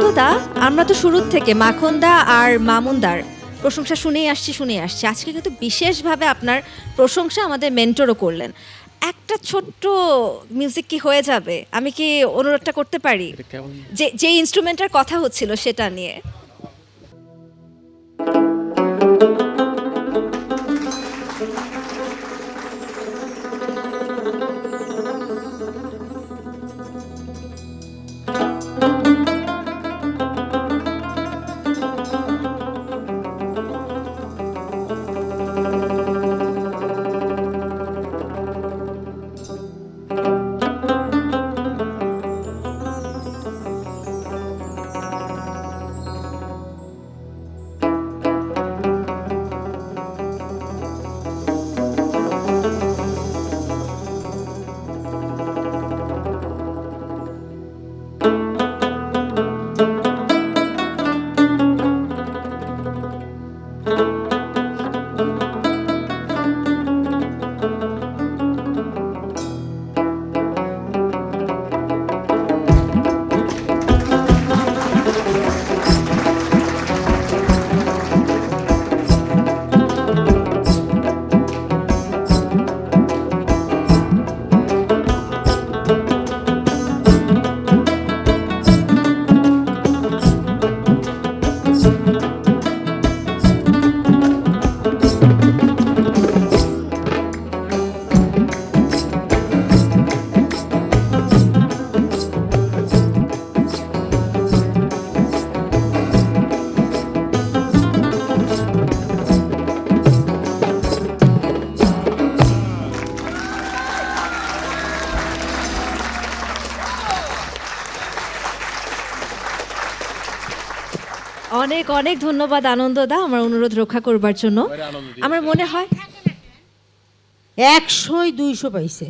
আনন্দদা, আমরা তো শুরুর থেকে মাখনদা আর মামুনদার প্রশংসা শুনেই আসছি। আজকে কিন্তু বিশেষভাবে আপনার প্রশংসা আমাদের মেন্টরও করলেন। একটা ছোট্ট মিউজিক কি হয়ে যাবে? আমি কি অনুরোধটা করতে পারি? যে ইনস্ট্রুমেন্টের কথা হচ্ছিল সেটা নিয়ে। অনেক অনেক ধন্যবাদ আনন্দদা আমার অনুরোধ রক্ষা করবার জন্য। আমার মনে হয় 100-200 পাইছে।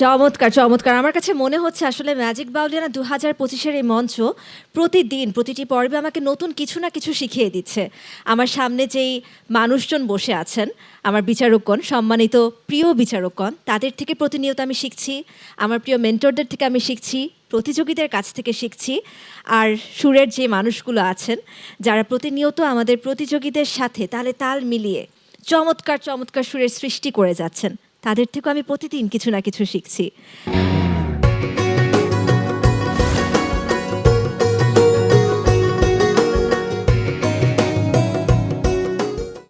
চমৎকার চমৎকার। আমার কাছে মনে হচ্ছে আসলে ম্যাজিক বাউলিয়ানা 2025-এর এই মঞ্চ প্রতিদিন প্রতিটি পর্বে আমাকে নতুন কিছু না কিছু শিখিয়ে দিচ্ছে। আমার সামনে যেই মানুষজন বসে আছেন, আমার বিচারকগণ, সম্মানিত প্রিয় বিচারকগণ, তাদের থেকে প্রতিনিয়ত আমি শিখছি। আমার প্রিয় মেন্টরদের থেকে আমি শিখছি, প্রতিযোগীদের কাছ থেকে শিখছি। আর সুরের যে মানুষগুলো আছেন, যারা প্রতিনিয়ত আমাদের প্রতিযোগীদের সাথে তালে তাল মিলিয়ে চমৎকার চমৎকার সুরের সৃষ্টি করে যাচ্ছেন, তাদের থেকেও আমি প্রতিদিন কিছু না কিছু শিখছি।